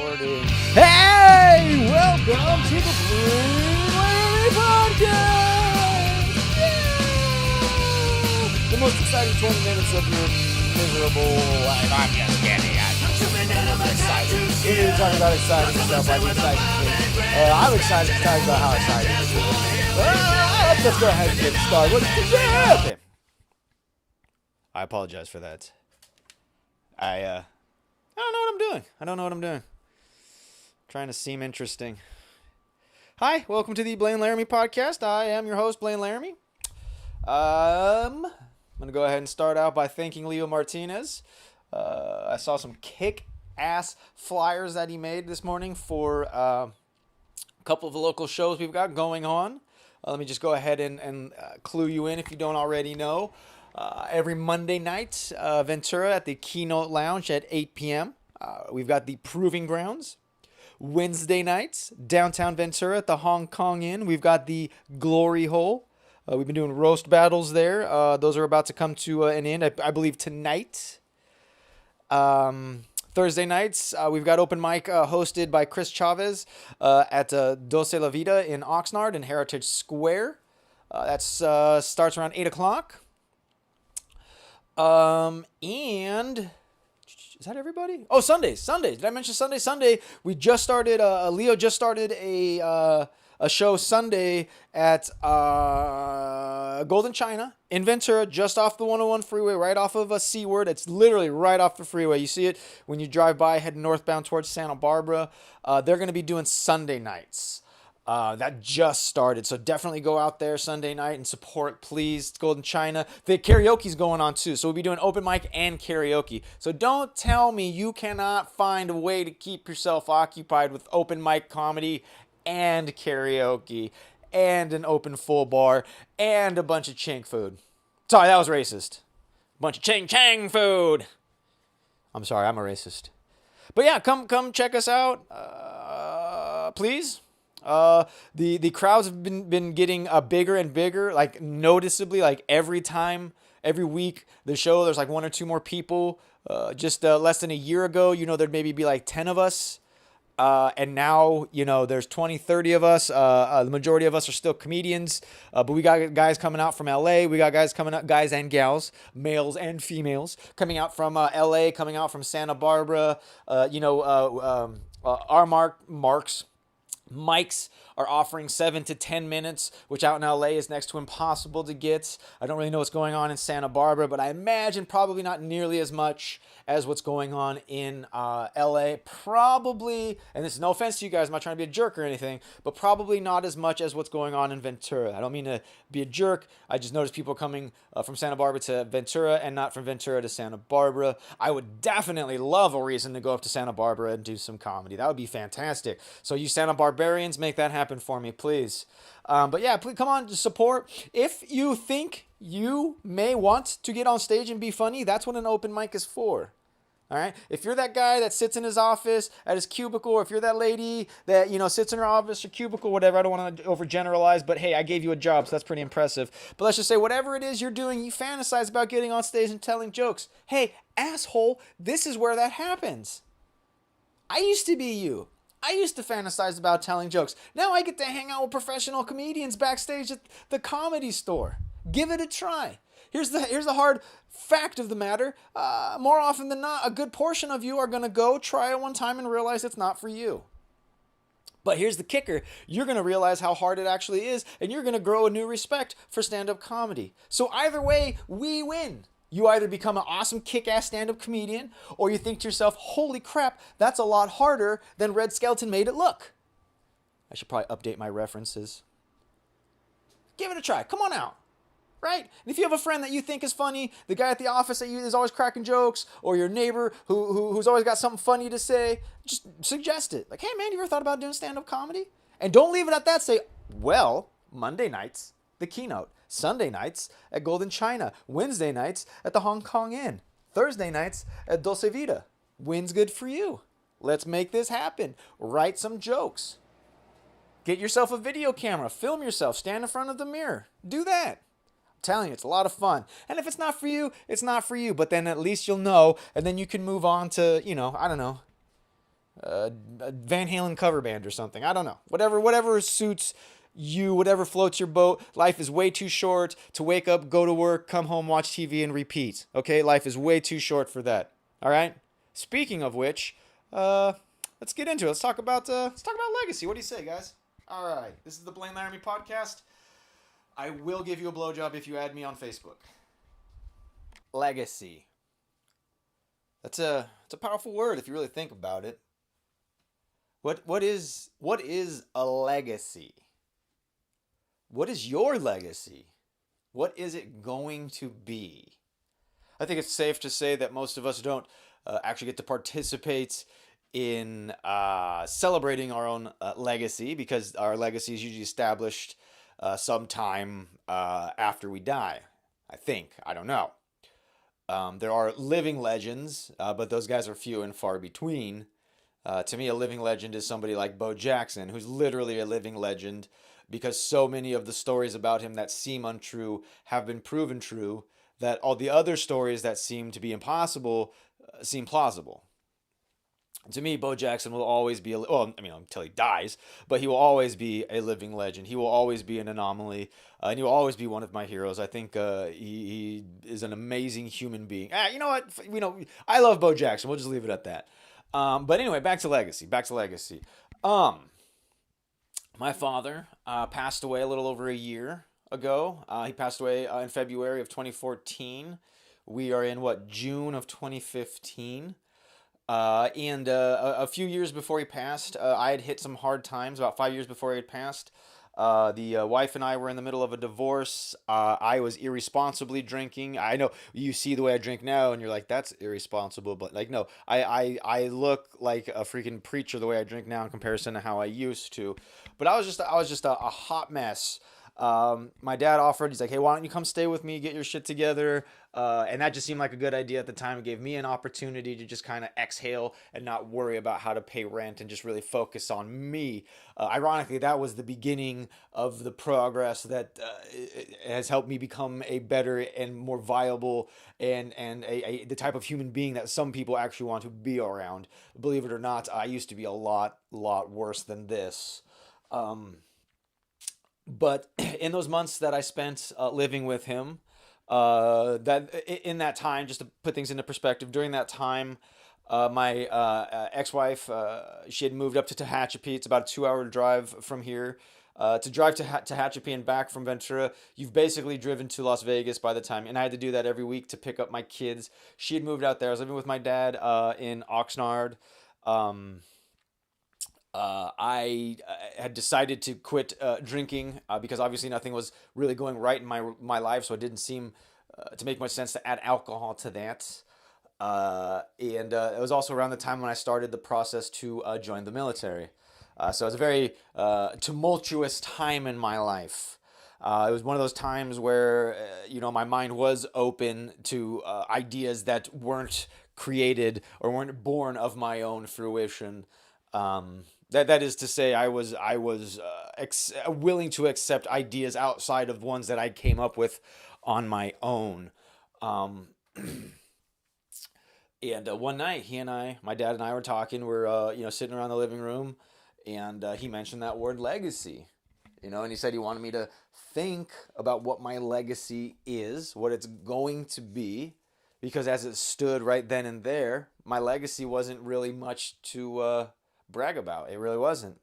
recording. Hey, welcome to the Blane podcast. Yeah! The most exciting 20 minutes of your miserable life. I'm just kidding. I'm excited. We need to talk about exciting stuff like exciting things. I'm excited to talk about how exciting it is. Let's go ahead and get started. Okay. I apologize for that. I don't know what I'm doing. Trying to seem interesting. Hi, welcome to the Blane Laramie podcast. I am your host, Blane Laramie. I'm going to go ahead and start out by thanking Leo Martinez. I saw some kick-ass flyers that he made this morning for a couple of the local shows we've got going on. Let me just go ahead and clue you in if you don't already know. Every Monday night, Ventura at the Keynote Lounge at 8 p.m. We've got the Proving Grounds. Wednesday nights, downtown Ventura at the Hong Kong Inn. We've got the Glory Hole. We've been doing roast battles there. Those are about to come to an end, I believe, tonight. Thursday nights, we've got open mic hosted by Chris Chavez at Doce La Vida in Oxnard in Heritage Square. That starts around 8 o'clock. And is that everybody? Oh, Sundays. Did I mention Sunday? Sunday, we just started, Leo just started a show Sunday at Golden China in Ventura, just off the 101 freeway, right off of a Seaward. It's literally right off the freeway. You see it when you drive by heading northbound towards Santa Barbara. They're going to be doing Sunday nights. That just started, so definitely go out there Sunday night and support, please. Golden China. The karaoke's going on too, so we'll be doing open mic and karaoke. So don't tell me you cannot find a way to keep yourself occupied with open mic comedy and karaoke and an open full bar and a bunch of chink food. Sorry, that was racist. A bunch of chang food. I'm sorry, I'm a racist. But yeah, come check us out, please. The crowds have been getting bigger and bigger, like noticeably, like every week the show, there's like one or two more people. Just less than a year ago, there'd maybe be like 10 of us. And now, there's 20, 30 of us. The majority of us are still comedians. But we got guys coming out from LA. We got guys coming out, guys and gals, males and females, coming out from LA, coming out from Santa Barbara. Our mics are offering 7 to 10 minutes, which out in LA is next to impossible to get. I don't really know what's going on in Santa Barbara, but I imagine probably not nearly as much as what's going on in LA. Probably, and this is no offense to you guys, I'm not trying to be a jerk or anything, but probably not as much as what's going on in Ventura. I don't mean to be a jerk. I just noticed people coming from Santa Barbara to Ventura and not from Ventura to Santa Barbara. I would definitely love a reason to go up to Santa Barbara and do some comedy. That would be fantastic. So you Santa Barbarians, make that happen for me, please. But yeah, please come on to support. If you think you may want to get on stage and be funny, that's what an open mic is for. All right. If you're that guy that sits in his office at his cubicle, or if you're that lady that, sits in her office or cubicle, whatever, I don't want to overgeneralize, but hey, I gave you a job, so that's pretty impressive. But let's just say whatever it is you're doing, you fantasize about getting on stage and telling jokes. Hey, asshole, this is where that happens. I used to be you. I used to fantasize about telling jokes. Now I get to hang out with professional comedians backstage at the Comedy Store. Give it a try. Here's the hard fact of the matter. More often than not, a good portion of you are going to go try it one time and realize it's not for you. But here's the kicker. You're going to realize how hard it actually is, and you're going to grow a new respect for stand-up comedy. So either way, we win. You either become an awesome kick-ass stand-up comedian, or you think to yourself, holy crap, that's a lot harder than Red Skelton made it look. I should probably update my references. Give it a try. Come on out. Right? And if you have a friend that you think is funny, the guy at the office that is always cracking jokes, or your neighbor who's always got something funny to say, just suggest it. Like, hey man, you ever thought about doing stand-up comedy? And don't leave it at that. Say, well, Monday nights, the Keynote. Sunday nights at Golden China. Wednesday nights at the Hong Kong Inn. Thursday nights at Doce Vida. When's good for you? Let's make this happen. Write some jokes. Get yourself a video camera. Film yourself. Stand in front of the mirror. Do that. Telling you, it's a lot of fun. And if it's not for you, it's not for you. But then at least you'll know, and then you can move on to, I don't know, a Van Halen cover band or something. I don't know. Whatever suits you, whatever floats your boat. Life is way too short to wake up, go to work, come home, watch TV, and repeat. Okay, life is way too short for that. All right. Speaking of which, let's get into it. Let's talk about legacy. What do you say, guys? All right. This is the Blane Laramie podcast. I will give you a blowjob if you add me on Facebook. Legacy. It's a powerful word if you really think about it. What is a legacy? What is your legacy? What is it going to be? I think it's safe to say that most of us don't actually get to participate in celebrating our own legacy, because our legacy is usually established sometime after we die. I think. I don't know. There are living legends, but those guys are few and far between. To me, a living legend is somebody like Bo Jackson, who's literally a living legend because so many of the stories about him that seem untrue have been proven true, that all the other stories that seem to be impossible seem plausible. To me, Bo Jackson will always be, until he dies, but he will always be a living legend. He will always be an anomaly, and he will always be one of my heroes. I think he is an amazing human being. You know what? I love Bo Jackson. We'll just leave it at that. But anyway, back to legacy. My father passed away a little over a year ago. He passed away in February of 2014. We are in, June of 2015. And a few years before he passed, I had hit some hard times. About 5 years before he had passed, the wife and I were in the middle of a divorce. I was irresponsibly drinking. I know you see the way I drink now, and you're like, "That's irresponsible." But no, I look like a freaking preacher the way I drink now in comparison to how I used to. But I was just a hot mess. My dad offered, he's like, "Hey, why don't you come stay with me, get your shit together?" And that just seemed like a good idea at the time. It gave me an opportunity to just kind of exhale and not worry about how to pay rent and just really focus on me. Ironically, that was the beginning of the progress that has helped me become a better and more viable and the type of human being that some people actually want to be around. Believe it or not, I used to be a lot worse than this. But in those months that I spent living with him, in that time, just to put things into perspective, during that time, my ex-wife, she had moved up to Tehachapi. It's about a 2-hour drive from here. To drive to Tehachapi and back from Ventura, you've basically driven to Las Vegas by the time. And I had to do that every week to pick up my kids. She had moved out there. I was living with my dad in Oxnard. I had decided to quit drinking because obviously nothing was really going right in my life, so it didn't seem to make much sense to add alcohol to that. And it was also around the time when I started the process to join the military. So it was a very tumultuous time in my life. It was one of those times where, my mind was open to ideas that weren't created or weren't born of my own fruition. That is to say, I was willing to accept ideas outside of ones that I came up with on my own. And one night, my dad and I were talking. We're sitting around the living room, and he mentioned that word legacy. And he said he wanted me to think about what my legacy is, what it's going to be, because as it stood right then and there, my legacy wasn't really much to brag about. It really wasn't.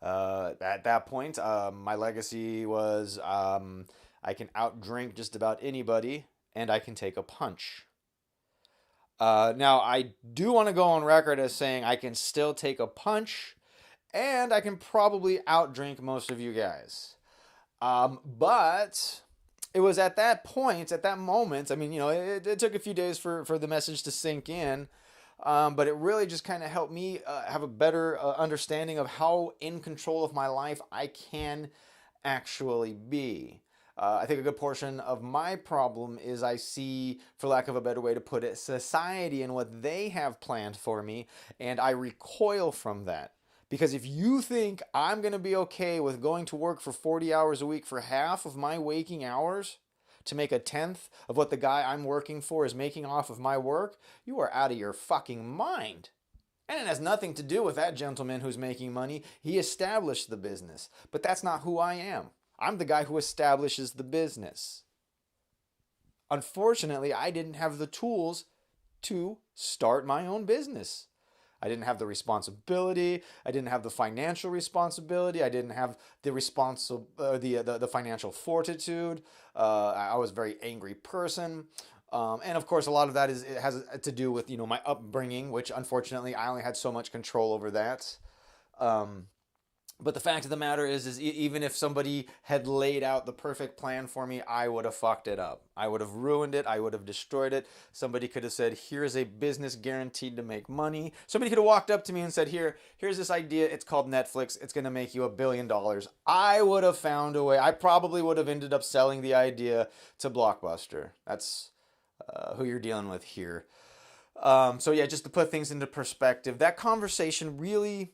At that point, my legacy was I can outdrink just about anybody, and I can take a punch. Now, I do want to go on record as saying I can still take a punch, and I can probably outdrink most of you guys. But it was at that point, at that moment, it took a few days for the message to sink in. But it really just kind of helped me have a better understanding of how in control of my life I can actually be. I think a good portion of my problem is I see, for lack of a better way to put it, society and what they have planned for me, and I recoil from that. Because if you think I'm going to be okay with going to work for 40 hours a week for half of my waking hours, to make a tenth of what the guy I'm working for is making off of my work, you are out of your fucking mind. And it has nothing to do with that gentleman who's making money. He established the business. But that's not who I am. I'm the guy who establishes the business. Unfortunately, I didn't have the tools to start my own business. I didn't have the responsibility. I didn't have the financial responsibility. I didn't have the financial fortitude. I was a very angry person. And of course, a lot of that has to do with my upbringing, which unfortunately I only had so much control over that. But the fact of the matter is even if somebody had laid out the perfect plan for me, I would have fucked it up. I would have ruined it. I would have destroyed it. Somebody could have said, here's a business guaranteed to make money. Somebody could have walked up to me and said, here's this idea. It's called Netflix. It's going to make you $1 billion. I would have found a way. I probably would have ended up selling the idea to Blockbuster. That's who you're dealing with here. So yeah, just to put things into perspective, that conversation really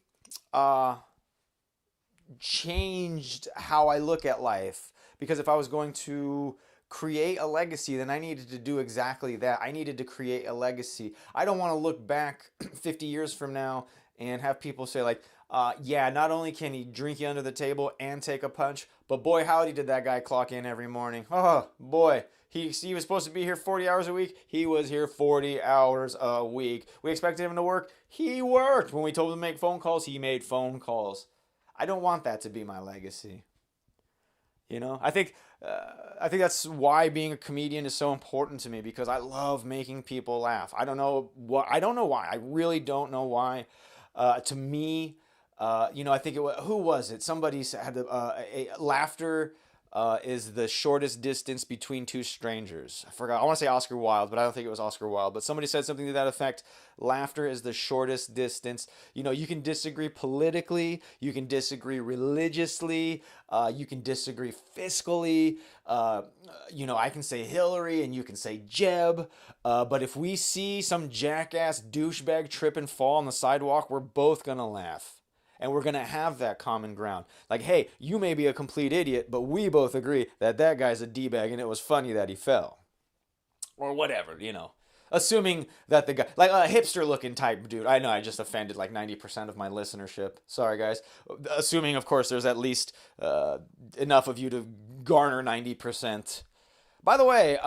changed how I look at life. Because if I was going to create a legacy, then I needed to do exactly that. I needed to create a legacy. I don't want to look back 50 years from now and have people say like, yeah, not only can he drink you under the table and take a punch, but boy, howdy did that guy clock in every morning. Oh, boy. He was supposed to be here 40 hours a week. He was here 40 hours a week. We expected him to work. He worked. When we told him to make phone calls, he made phone calls. I don't want that to be my legacy. I think that's why being a comedian is so important to me, because I love making people laugh. I don't know why. I really don't know why. To me, I think who was it? Somebody had laughter is the shortest distance between two strangers. I forgot. I want to say Oscar Wilde, but I don't think it was Oscar Wilde. But somebody said something to that effect. Laughter is the shortest distance. You can disagree politically. You can disagree religiously. You can disagree fiscally. I can say Hillary and you can say Jeb. But if we see some jackass douchebag trip and fall on the sidewalk, we're both going to laugh. And we're going to have that common ground. Like, hey, you may be a complete idiot, but we both agree that guy's a D-bag and it was funny that he fell. Or whatever, Assuming that the guy, like a hipster-looking type dude. I know I just offended like 90% of my listenership. Sorry, guys. Assuming, of course, there's at least enough of you to garner 90%. By the way,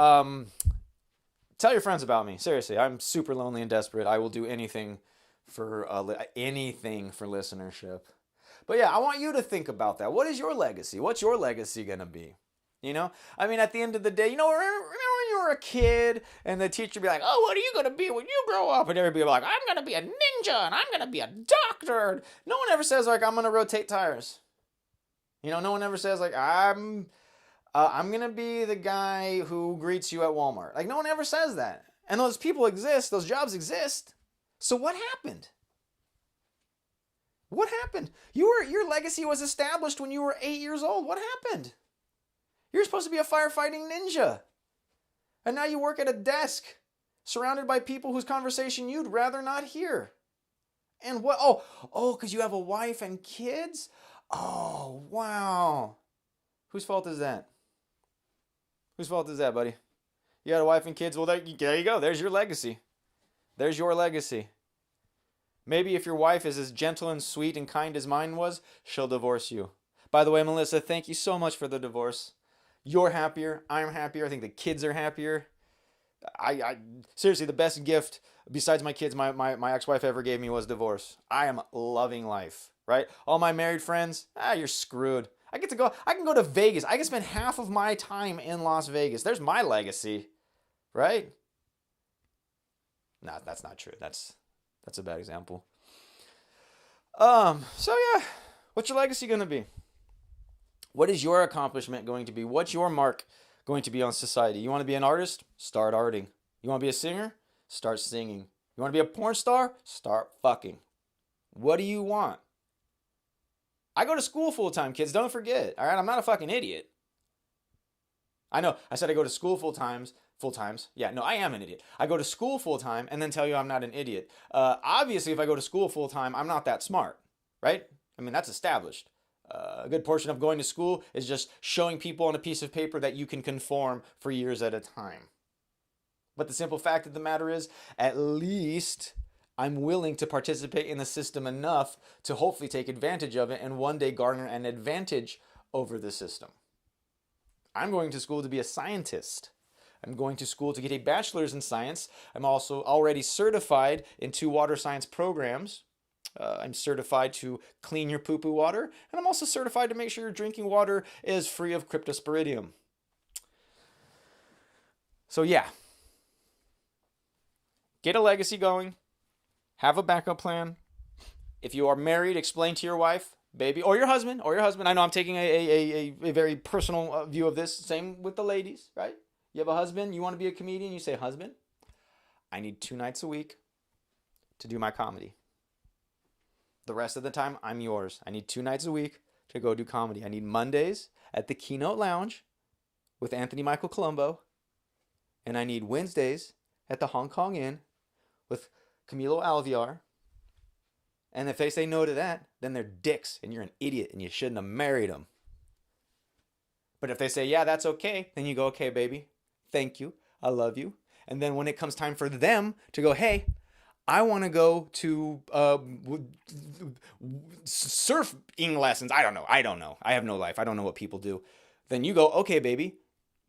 tell your friends about me. Seriously, I'm super lonely and desperate. I will do anything for listenership. But yeah, I want you to think about that. What is your legacy? What's your legacy gonna be? At the end of the day, remember when you were a kid and the teacher would be like, oh, what are you gonna be when you grow up? And everybody would be like, I'm gonna be a ninja and I'm gonna be a doctor. No one ever says like, I'm gonna rotate tires. No one ever says like, I'm gonna be the guy who greets you at Walmart. Like, no one ever says that. And those people exist, those jobs exist. So what happened? What happened? Your legacy was established when you were 8 years old. What happened? You're supposed to be a firefighting ninja. And now you work at a desk surrounded by people whose conversation you'd rather not hear. And what? Oh, because you have a wife and kids? Oh, wow. Whose fault is that? Whose fault is that, buddy? You had a wife and kids? Well, there you go. There's your legacy. There's your legacy. Maybe if your wife is as gentle and sweet and kind as mine was, she'll divorce you. By the way, Melissa, thank you so much for the divorce. You're happier. I'm happier. I think the kids are happier. I seriously, the best gift besides my kids, my ex-wife ever gave me was divorce. I am loving life, right? All my married friends, you're screwed. I can go to Vegas. I can spend half of my time in Las Vegas. There's my legacy, right? No, that's not true. That's a bad example. So yeah, what's your legacy going to be? What is your accomplishment going to be? What's your mark going to be on society? You want to be an artist? Start arting. You want to be a singer? Start singing. You want to be a porn star? Start fucking. What do you want? I go to school full time, kids. Don't forget. All right, I'm not a fucking idiot. I know. I said I go to school full times. Yeah, no, I am an idiot. I go to school full time and then tell you I'm not an idiot. Obviously, if I go to school full time, I'm not that smart, right? That's established. A good portion of going to school is just showing people on a piece of paper that you can conform for years at a time. But the simple fact of the matter is, at least I'm willing to participate in the system enough to hopefully take advantage of it and one day garner an advantage over the system. I'm going to school to be a scientist. I'm going to school to get a bachelor's in science. I'm also already certified in 2 water science programs. I'm certified to clean your poo-poo water, and I'm also certified to make sure your drinking water is free of cryptosporidium. So yeah, get a legacy going. Have a backup plan. If you are married, explain to your wife, baby, or your husband. I know I'm taking a very personal view of this. Same with the ladies, right? You have a husband, you want to be a comedian, you say, husband, I need 2 nights a week to do my comedy. The rest of the time, I'm yours. I need 2 nights a week to go do comedy. I need Mondays at the Keynote Lounge with Anthony Michael Colombo. And I need Wednesdays at the Hong Kong Inn with Camilo Alviar. And if they say no to that, then they're dicks and you're an idiot and you shouldn't have married them. But if they say, yeah, that's okay, then you go, okay, baby, thank you, I love you. And then when it comes time for them to go, hey, I want to go to surfing lessons. I don't know. I have no life. I don't know what people do. Then you go, okay, baby,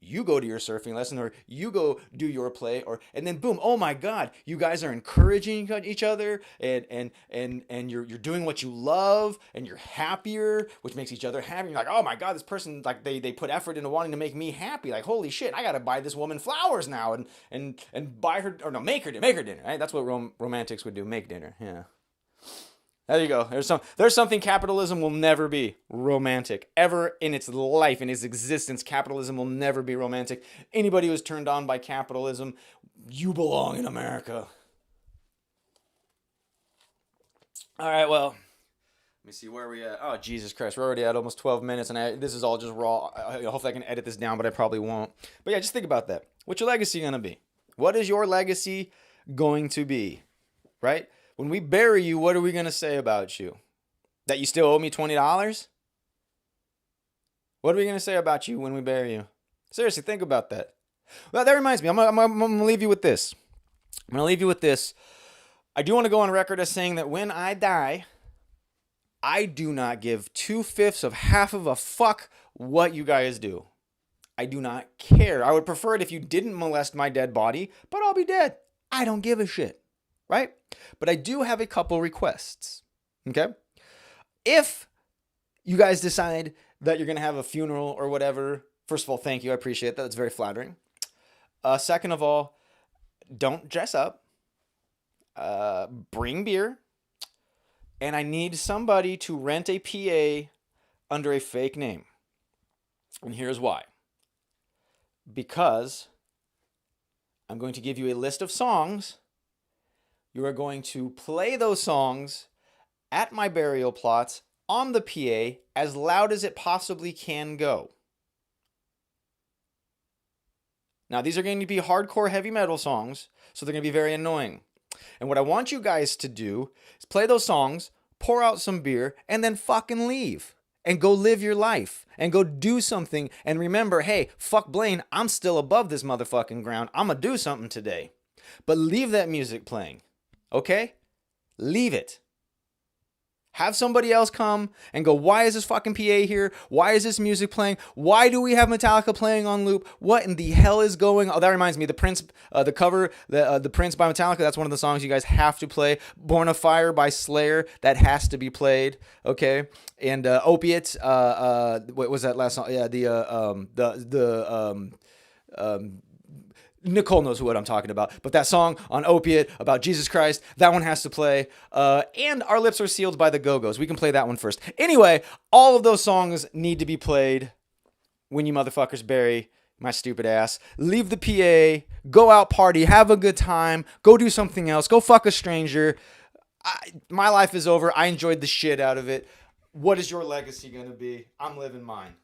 you go to your surfing lesson, or you go do your play, and then boom, oh my God, you guys are encouraging each other, and you're doing what you love, and you're happier, which makes each other happy. You're like, oh my God, this person, like they put effort into wanting to make me happy. Like, holy shit, I gotta buy this woman flowers now, and buy her, or no, make her dinner. Right? That's what romantics would do, make dinner. Yeah. There you go. There's something capitalism will never be romantic. Ever in its life, in its existence, capitalism will never be romantic. Anybody who's turned on by capitalism, you belong in America. All right, well, let me see, where are we at? Oh, Jesus Christ, we're already at almost 12 minutes, and this is all just raw. Hopefully I can edit this down, but I probably won't. But yeah, just think about that. What's your legacy going to be? What is your legacy going to be, right? When we bury you, what are we going to say about you? That you still owe me $20? What are we going to say about you when we bury you? Seriously, think about that. Well, that reminds me. I'm going to leave you with this. I do want to go on record as saying that when I die, I do not give 2/5 of half of a fuck what you guys do. I do not care. I would prefer it if you didn't molest my dead body, but I'll be dead. I don't give a shit. Right? But I do have a couple requests. Okay? If you guys decide that you're going to have a funeral or whatever, first of all, thank you. I appreciate that. It's very flattering. Second of all, don't dress up. Bring beer. And I need somebody to rent a PA under a fake name. And here's why. Because I'm going to give you a list of songs. You are going to play those songs at my burial plots on the PA as loud as it possibly can go. Now, these are going to be hardcore heavy metal songs, so they're going to be very annoying. And what I want you guys to do is play those songs, pour out some beer, and then fucking leave. And go live your life. And go do something. And remember, hey, fuck Blane, I'm still above this motherfucking ground. I'm going to do something today. But leave that music playing. Okay? Leave it. Have somebody else come and go, why is this fucking PA here? Why is this music playing? Why do we have Metallica playing on loop? What in the hell is going on? Oh, that reminds me, the Prince, the cover, the Prince by Metallica, that's one of the songs you guys have to play. Born of Fire by Slayer, that has to be played, okay? And Opiates, what was that last song? Yeah, Nicole knows what I'm talking about, but that song on Opiate about Jesus Christ, that one has to play. And Our Lips Are Sealed by the Go-Go's. We can play that one first. Anyway, all of those songs need to be played when you motherfuckers bury my stupid ass. Leave the PA, go out party, have a good time, go do something else, go fuck a stranger. My life is over. I enjoyed the shit out of it. What is your legacy going to be? I'm living mine.